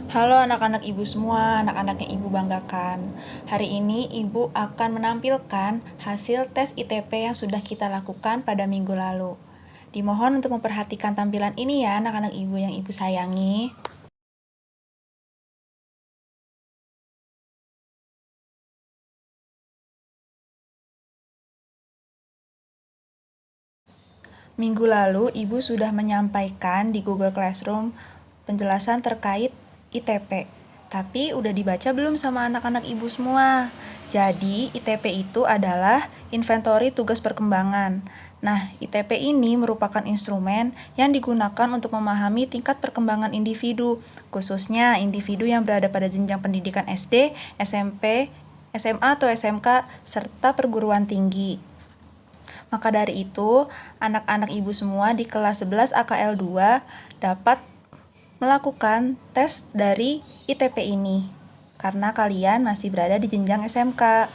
Halo anak-anak ibu semua, anak-anak yang ibu banggakan. Hari ini ibu akan menampilkan hasil tes ITP yang sudah kita lakukan pada minggu lalu. Dimohon untuk memperhatikan tampilan ini ya anak-anak ibu yang ibu sayangi. Minggu lalu ibu sudah menyampaikan di Google Classroom penjelasan terkait ITP. Tapi udah dibaca belum sama anak-anak ibu semua? Jadi, ITP itu adalah inventory tugas perkembangan. Nah, ITP ini merupakan instrumen yang digunakan untuk memahami tingkat perkembangan individu, khususnya individu yang berada pada jenjang pendidikan SD, SMP, SMA atau SMK, serta perguruan tinggi. Maka dari itu, anak-anak ibu semua di kelas 11 AKL 2 dapat melakukan tes dari ITP ini, karena kalian masih berada di jenjang SMK.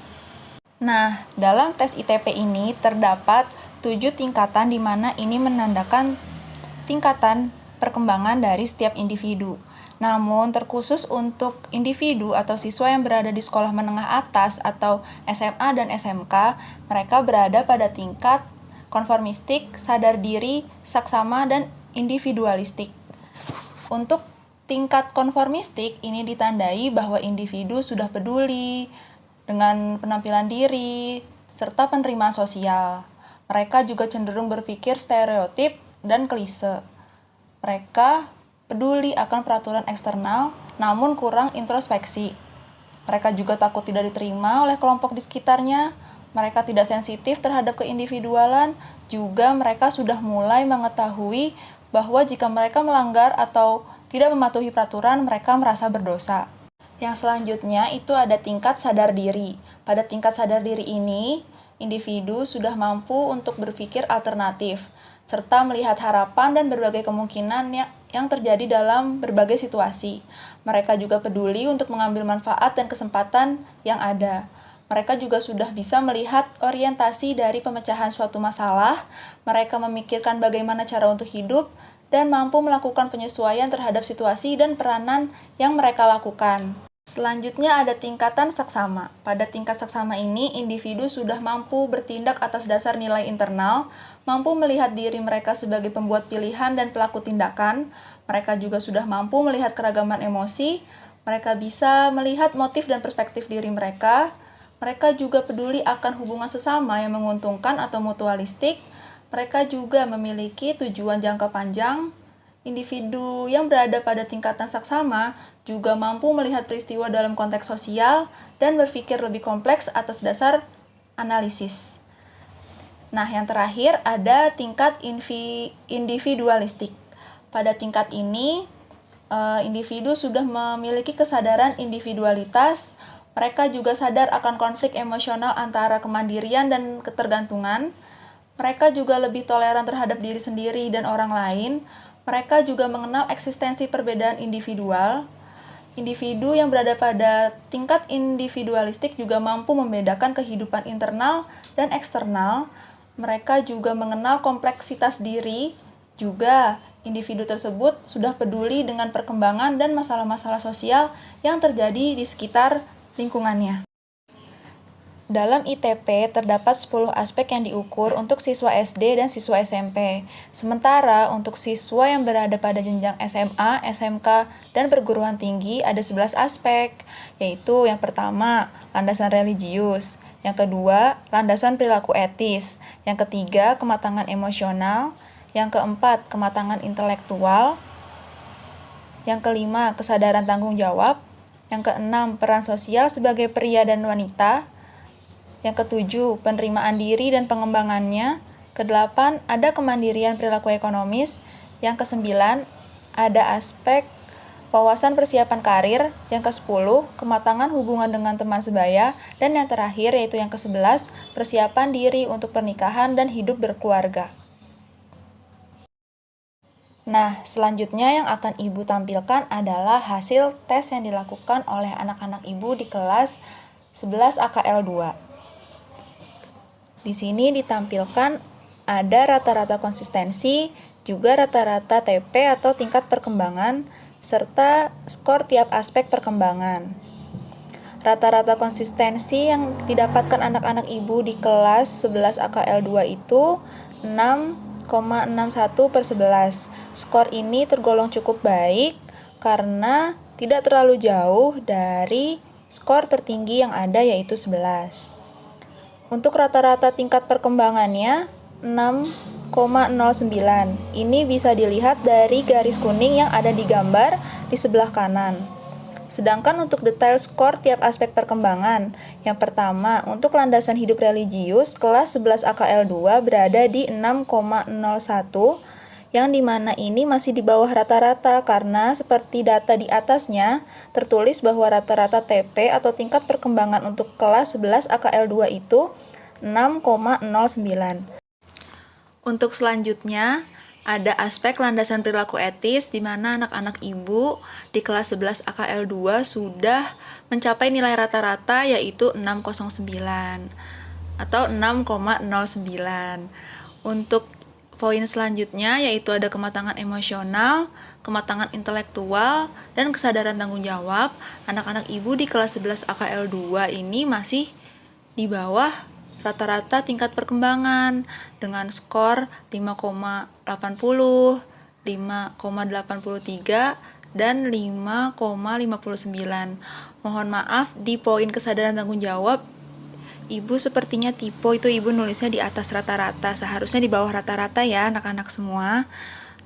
Nah, dalam tes ITP ini terdapat 7 tingkatan di mana ini menandakan tingkatan perkembangan dari setiap individu. Namun, terkhusus untuk individu atau siswa yang berada di sekolah menengah atas atau SMA dan SMK, mereka berada pada tingkat konformistik, sadar diri, saksama, dan individualistik. Untuk tingkat konformistik ini ditandai bahwa individu sudah peduli dengan penampilan diri serta penerimaan sosial. Mereka juga cenderung berpikir stereotip dan klise. Mereka peduli akan peraturan eksternal namun kurang introspeksi. Mereka juga takut tidak diterima oleh kelompok di sekitarnya. Mereka tidak sensitif terhadap keindividualan. Juga mereka sudah mulai mengetahui bahwa jika mereka melanggar atau tidak mematuhi peraturan, mereka merasa berdosa. Yang selanjutnya itu ada tingkat sadar diri. Pada tingkat sadar diri ini, individu sudah mampu untuk berpikir alternatif, serta melihat harapan dan berbagai kemungkinan yang terjadi dalam berbagai situasi. Mereka juga peduli untuk mengambil manfaat dan kesempatan yang ada. Mereka juga sudah bisa melihat orientasi dari pemecahan suatu masalah. Mereka memikirkan bagaimana cara untuk hidup dan mampu melakukan penyesuaian terhadap situasi dan peranan yang mereka lakukan. Selanjutnya ada tingkatan saksama. Pada tingkat saksama ini, individu sudah mampu bertindak atas dasar nilai internal, mampu melihat diri mereka sebagai pembuat pilihan dan pelaku tindakan. Mereka juga sudah mampu melihat keragaman emosi. Mereka bisa melihat motif dan perspektif diri mereka. Mereka juga peduli akan hubungan sesama yang menguntungkan atau mutualistik. Mereka juga memiliki tujuan jangka panjang. Individu yang berada pada tingkatan saksama juga mampu melihat peristiwa dalam konteks sosial dan berpikir lebih kompleks atas dasar analisis. Nah, yang terakhir ada tingkat individualistik. Pada tingkat ini, individu sudah memiliki kesadaran individualitas. Mereka juga sadar akan konflik emosional antara kemandirian dan ketergantungan. Mereka juga lebih toleran terhadap diri sendiri dan orang lain. Mereka juga mengenal eksistensi perbedaan individual. Individu yang berada pada tingkat individualistik juga mampu membedakan kehidupan internal dan eksternal. Mereka juga mengenal kompleksitas diri. Juga, individu tersebut sudah peduli dengan perkembangan dan masalah-masalah sosial yang terjadi di sekitar lingkungannya. Dalam ITP terdapat 10 aspek yang diukur untuk siswa SD dan siswa SMP. Sementara untuk siswa yang berada pada jenjang SMA, SMK, dan perguruan tinggi ada 11 aspek, yaitu yang pertama, landasan religius, yang kedua, landasan perilaku etis, yang ketiga, kematangan emosional, yang keempat, kematangan intelektual, yang kelima, kesadaran tanggung jawab, yang keenam, peran sosial sebagai pria dan wanita, yang ketujuh, penerimaan diri dan pengembangannya. Kedelapan, ada kemandirian perilaku ekonomis. Yang kesembilan, ada aspek wawasan persiapan karir. Yang kesepuluh, kematangan hubungan dengan teman sebaya. Dan yang terakhir, yaitu yang ke-11, persiapan diri untuk pernikahan dan hidup berkeluarga. Nah, selanjutnya yang akan Ibu tampilkan adalah hasil tes yang dilakukan oleh anak-anak Ibu di kelas 11 AKL 2. Di sini ditampilkan ada rata-rata konsistensi, juga rata-rata TP atau tingkat perkembangan, serta skor tiap aspek perkembangan. Rata-rata konsistensi yang didapatkan anak-anak ibu di kelas 11 AKL 2 itu 6,61/11. Skor ini tergolong cukup baik karena tidak terlalu jauh dari skor tertinggi yang ada, yaitu 11. Untuk rata-rata tingkat perkembangannya 6,09. Ini bisa dilihat dari garis kuning yang ada di gambar di sebelah kanan. Sedangkan untuk detail skor tiap aspek perkembangan, yang pertama, untuk landasan hidup religius, kelas 11 AKL 2 berada di 6,01, yang dimana ini masih di bawah rata-rata karena seperti data di atasnya, tertulis bahwa rata-rata TP atau tingkat perkembangan untuk kelas 11 AKL 2 itu 6,09. Untuk selanjutnya, ada aspek landasan perilaku etis di mana anak-anak ibu di kelas 11 AKL 2 sudah mencapai nilai rata-rata yaitu 609 atau 6,09. Untuk poin selanjutnya yaitu ada kematangan emosional, kematangan intelektual, dan kesadaran tanggung jawab. Anak-anak ibu di kelas 11 AKL 2 ini masih di bawah rata-rata tingkat perkembangan dengan skor 5,80, 5,83, dan 5,59. Mohon maaf, di poin kesadaran tanggung jawab, ibu sepertinya typo, itu ibu nulisnya di atas rata-rata, seharusnya di bawah rata-rata ya anak-anak semua.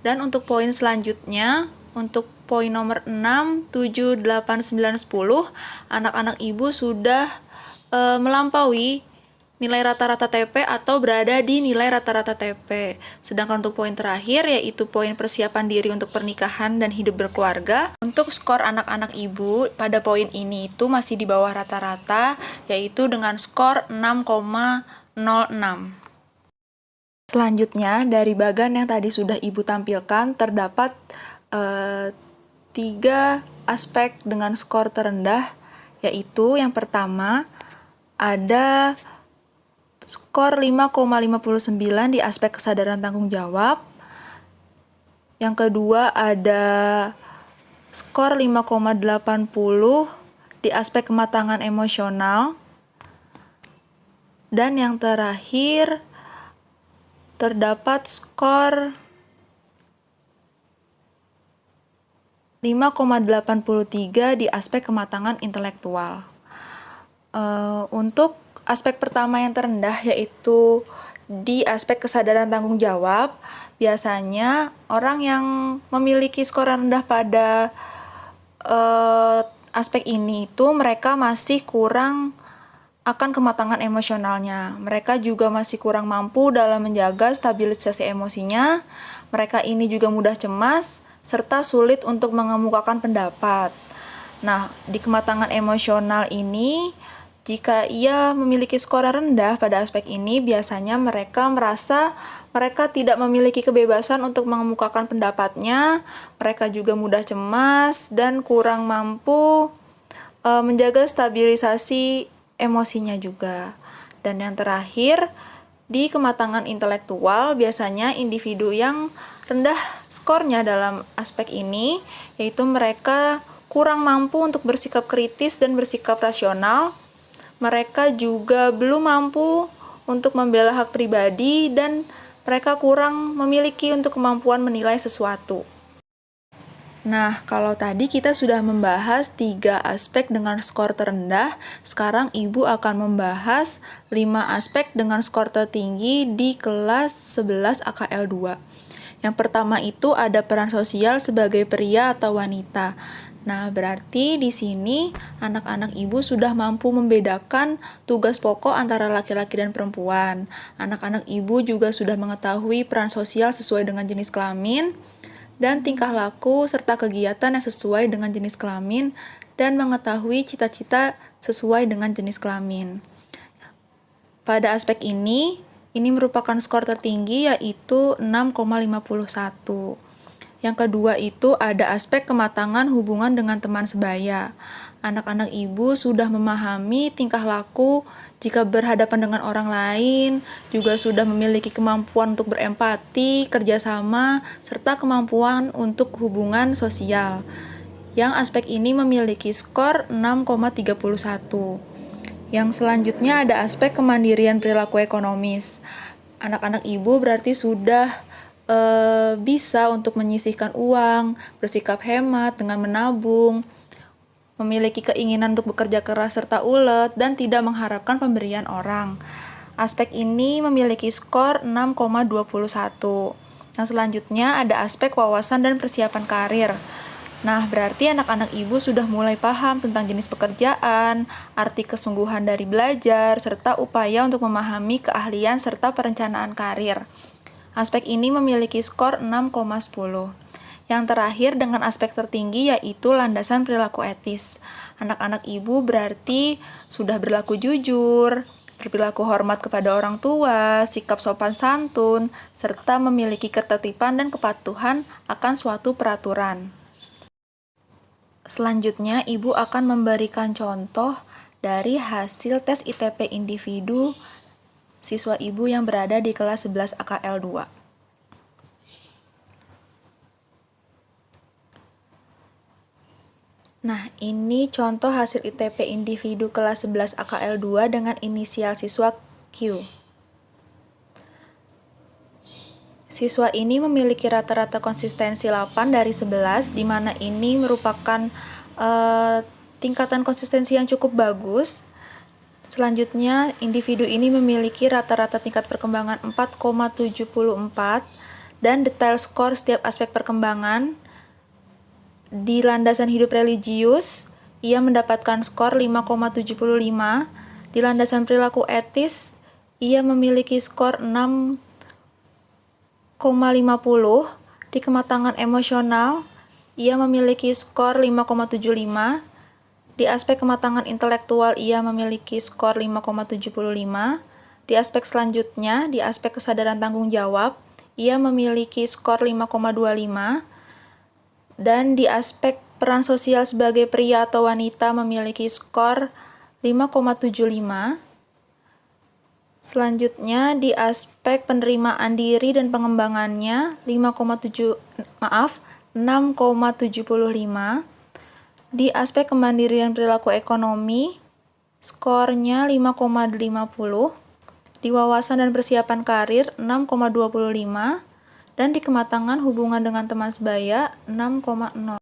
Dan untuk poin selanjutnya, untuk poin nomor 6, 7, 8, 9, 10, anak-anak ibu sudah melampaui nilai rata-rata TP atau berada di nilai rata-rata TP. Sedangkan untuk poin terakhir yaitu poin persiapan diri untuk pernikahan dan hidup berkeluarga. Untuk skor anak-anak ibu pada poin ini itu masih di bawah rata-rata, yaitu dengan skor 6,06. Selanjutnya, dari bagan yang tadi sudah ibu tampilkan terdapat 3 aspek dengan skor terendah, yaitu yang pertama ada skor 5,59 di aspek kesadaran tanggung jawab. Yang kedua ada skor 5,80 di aspek kematangan emosional. Dan yang terakhir terdapat skor 5,83 di aspek kematangan intelektual. Untuk aspek pertama yang terendah yaitu di aspek kesadaran tanggung jawab, biasanya orang yang memiliki skor rendah pada aspek ini itu mereka masih kurang akan kematangan emosionalnya. Mereka juga masih kurang mampu dalam menjaga stabilisasi emosinya. Mereka ini juga mudah cemas serta sulit untuk mengemukakan pendapat. Nah, di kematangan emosional ini, jika ia memiliki skor rendah pada aspek ini, biasanya mereka merasa mereka tidak memiliki kebebasan untuk mengemukakan pendapatnya. Mereka juga mudah cemas dan kurang mampu menjaga stabilisasi emosinya juga. Dan yang terakhir, di kematangan intelektual, biasanya individu yang rendah skornya dalam aspek ini, yaitu mereka kurang mampu untuk bersikap kritis dan bersikap rasional. Mereka juga belum mampu untuk membela hak pribadi dan mereka kurang memiliki untuk kemampuan menilai sesuatu. Nah, kalau tadi kita sudah membahas 3 aspek dengan skor terendah, sekarang Ibu akan membahas 5 aspek dengan skor tertinggi di kelas 11 AKL 2. Yang pertama itu ada peran sosial sebagai pria atau wanita. Nah, berarti di sini anak-anak ibu sudah mampu membedakan tugas pokok antara laki-laki dan perempuan. Anak-anak ibu juga sudah mengetahui peran sosial sesuai dengan jenis kelamin dan tingkah laku serta kegiatan yang sesuai dengan jenis kelamin dan mengetahui cita-cita sesuai dengan jenis kelamin. Pada aspek ini merupakan skor tertinggi yaitu 6,51. Yang kedua itu ada aspek kematangan hubungan dengan teman sebaya. Anak-anak ibu sudah memahami tingkah laku jika berhadapan dengan orang lain, juga sudah memiliki kemampuan untuk berempati, kerjasama, serta kemampuan untuk hubungan sosial. Yang aspek ini memiliki skor 6,31. Yang selanjutnya ada aspek kemandirian perilaku ekonomis. Anak-anak ibu berarti sudah bisa untuk menyisihkan uang, bersikap hemat dengan menabung, memiliki keinginan untuk bekerja keras serta ulet, dan tidak mengharapkan pemberian orang. Aspek ini memiliki skor 6,21. Yang selanjutnya ada aspek wawasan dan persiapan karir. Nah, berarti anak-anak ibu sudah mulai paham tentang jenis pekerjaan, arti kesungguhan dari belajar, serta upaya untuk memahami keahlian serta perencanaan karir. Aspek ini memiliki skor 6,10. Yang terakhir dengan aspek tertinggi yaitu landasan perilaku etis. Anak-anak ibu berarti sudah berlaku jujur, berperilaku hormat kepada orang tua, sikap sopan santun, serta memiliki ketertiban dan kepatuhan akan suatu peraturan. Selanjutnya, ibu akan memberikan contoh dari hasil tes ITP individu siswa ibu yang berada di kelas 11 AKL 2. Nah, ini contoh hasil ITP individu kelas 11 AKL 2 dengan inisial siswa Q. Siswa ini memiliki rata-rata konsistensi 8 dari 11, di mana ini merupakan tingkatan konsistensi yang cukup bagus. Selanjutnya, individu ini memiliki rata-rata tingkat perkembangan 4,74 dan detail skor setiap aspek perkembangan. Di landasan hidup religius, ia mendapatkan skor 5,75. Di landasan perilaku etis, ia memiliki skor 6,50. Di kematangan emosional, ia memiliki skor 5,75. Di aspek kematangan intelektual, ia memiliki skor 5,75. Di aspek selanjutnya, di aspek kesadaran tanggung jawab, ia memiliki skor 5,25. Dan di aspek peran sosial sebagai pria atau wanita memiliki skor 5,75. Selanjutnya, di aspek penerimaan diri dan pengembangannya 6,75. Di aspek kemandirian perilaku ekonomi, skornya 5,50. Di wawasan dan persiapan karir, 6,25. Dan di kematangan hubungan dengan teman sebaya, 6,0.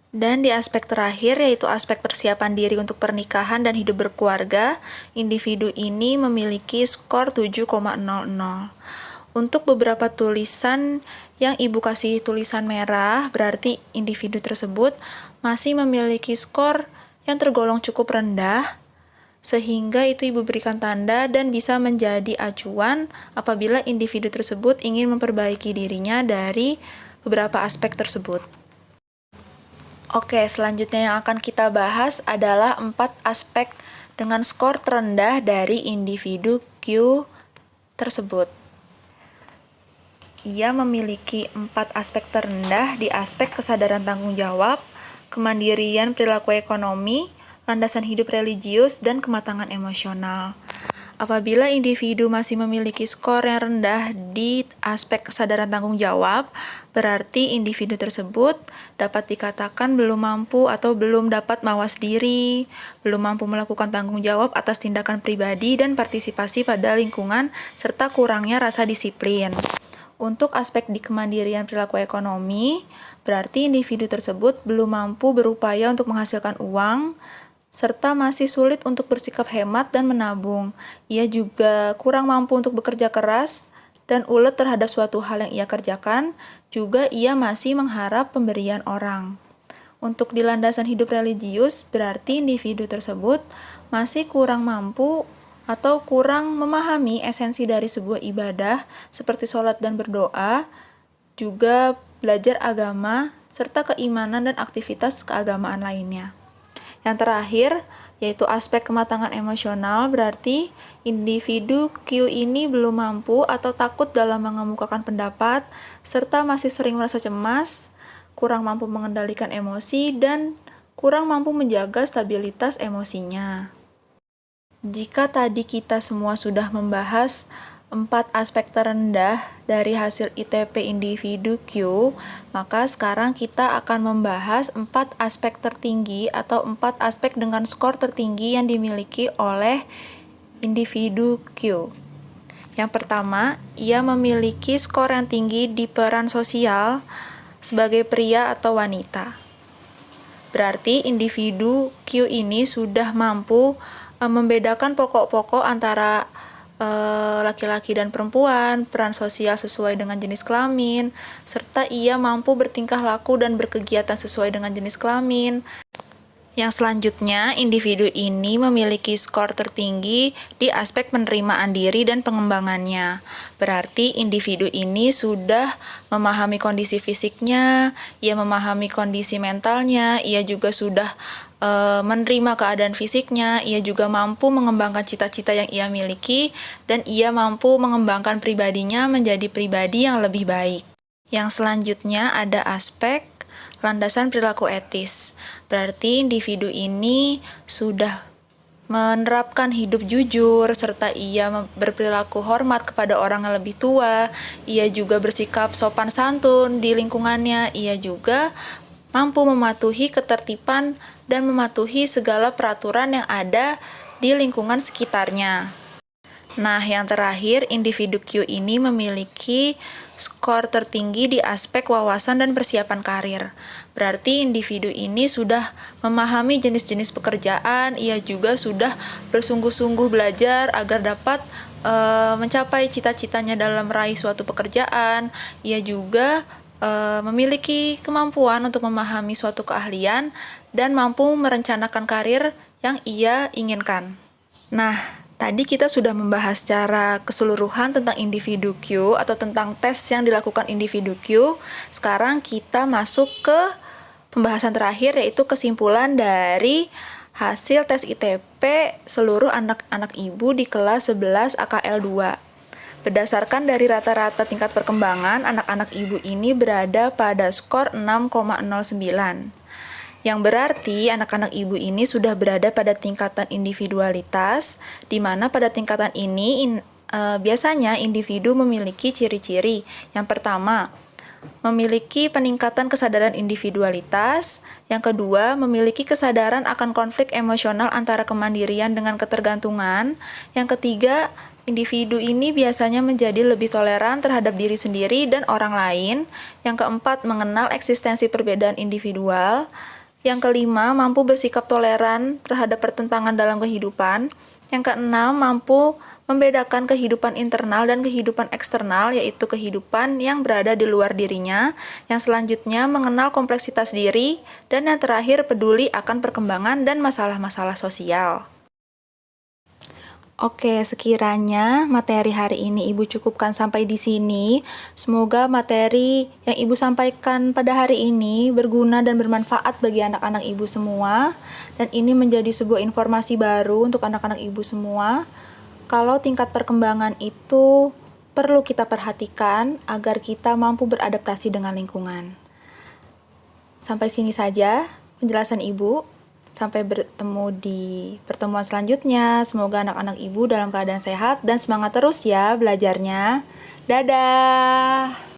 Dan di aspek terakhir, yaitu aspek persiapan diri untuk pernikahan dan hidup berkeluarga, individu ini memiliki skor 7,00. Untuk beberapa tulisan yang ibu kasih tulisan merah, berarti individu tersebut masih memiliki skor yang tergolong cukup rendah, sehingga itu ibu berikan tanda dan bisa menjadi acuan apabila individu tersebut ingin memperbaiki dirinya dari beberapa aspek tersebut. Oke, selanjutnya yang akan kita bahas adalah 4 aspek dengan skor terendah dari individu Q tersebut. Ia memiliki 4 aspek terendah di aspek kesadaran tanggung jawab, kemandirian perilaku ekonomi, landasan hidup religius, dan kematangan emosional. Apabila individu masih memiliki skor yang rendah di aspek kesadaran tanggung jawab, berarti individu tersebut dapat dikatakan belum mampu atau belum dapat mawas diri, belum mampu melakukan tanggung jawab atas tindakan pribadi dan partisipasi pada lingkungan, serta kurangnya rasa disiplin. Untuk aspek di kemandirian perilaku ekonomi, berarti individu tersebut belum mampu berupaya untuk menghasilkan uang, serta masih sulit untuk bersikap hemat dan menabung. Ia juga kurang mampu untuk bekerja keras dan ulet terhadap suatu hal yang ia kerjakan, juga ia masih mengharap pemberian orang. Untuk di landasan hidup religius, berarti individu tersebut masih kurang mampu atau kurang memahami esensi dari sebuah ibadah seperti sholat dan berdoa, juga belajar agama, serta keimanan dan aktivitas keagamaan lainnya. Yang terakhir, yaitu aspek kematangan emosional, berarti individu Q ini belum mampu atau takut dalam mengemukakan pendapat, serta masih sering merasa cemas, kurang mampu mengendalikan emosi, dan kurang mampu menjaga stabilitas emosinya. Jika tadi kita semua sudah membahas 4 aspek terendah dari hasil ITP individu Q, maka sekarang kita akan membahas 4 aspek tertinggi atau 4 aspek dengan skor tertinggi yang dimiliki oleh individu Q. Yang pertama, ia memiliki skor yang tinggi di peran sosial sebagai pria atau wanita. Berarti individu Q ini sudah mampu membedakan pokok-pokok antara laki-laki dan perempuan, peran sosial sesuai dengan jenis kelamin, serta ia mampu bertingkah laku dan berkegiatan sesuai dengan jenis kelamin. Yang selanjutnya, individu ini memiliki skor tertinggi di aspek penerimaan diri dan pengembangannya. Berarti individu ini sudah memahami kondisi fisiknya, ia memahami kondisi mentalnya, ia juga sudah menerima keadaan fisiknya, ia juga mampu mengembangkan cita-cita yang ia miliki, dan ia mampu mengembangkan pribadinya menjadi pribadi yang lebih baik. Yang selanjutnya ada aspek landasan perilaku etis. Berarti individu ini sudah menerapkan hidup jujur, serta ia berperilaku hormat kepada orang yang lebih tua, ia juga bersikap sopan santun di lingkungannya, ia juga mampu mematuhi ketertiban dan mematuhi segala peraturan yang ada di lingkungan sekitarnya. Nah, yang terakhir, individu Q ini memiliki skor tertinggi di aspek wawasan dan persiapan karir. Berarti individu ini sudah memahami jenis-jenis pekerjaan, ia juga sudah bersungguh-sungguh belajar agar dapat mencapai cita-citanya dalam meraih suatu pekerjaan. Ia juga memiliki kemampuan untuk memahami suatu keahlian dan mampu merencanakan karir yang ia inginkan. Nah, tadi kita sudah membahas secara keseluruhan tentang individu Q atau tentang tes yang dilakukan individu Q. Sekarang kita masuk ke pembahasan terakhir, yaitu kesimpulan dari hasil tes ITP seluruh anak-anak ibu di kelas 11 AKL 2. Berdasarkan dari rata-rata tingkat perkembangan, anak-anak ibu ini berada pada skor 6,09. Yang berarti anak-anak ibu ini sudah berada pada tingkatan individualitas, di mana pada tingkatan ini biasanya individu memiliki ciri-ciri. Yang pertama, memiliki peningkatan kesadaran individualitas. Yang kedua, memiliki kesadaran akan konflik emosional antara kemandirian dengan ketergantungan. Yang ketiga, individu ini biasanya menjadi lebih toleran terhadap diri sendiri dan orang lain. Yang keempat, mengenal eksistensi perbedaan individual. Yang kelima, mampu bersikap toleran terhadap pertentangan dalam kehidupan. Yang keenam, mampu membedakan kehidupan internal dan kehidupan eksternal, yaitu kehidupan yang berada di luar dirinya. Yang selanjutnya, mengenal kompleksitas diri. Dan yang terakhir, peduli akan perkembangan dan masalah-masalah sosial. Oke, sekiranya materi hari ini Ibu cukupkan sampai di sini. Semoga materi yang Ibu sampaikan pada hari ini berguna dan bermanfaat bagi anak-anak Ibu semua. Dan ini menjadi sebuah informasi baru untuk anak-anak Ibu semua. Kalau tingkat perkembangan itu perlu kita perhatikan agar kita mampu beradaptasi dengan lingkungan. Sampai sini saja penjelasan Ibu. Sampai bertemu di pertemuan selanjutnya. Semoga anak-anak Ibu dalam keadaan sehat dan semangat terus ya belajarnya. Dadah!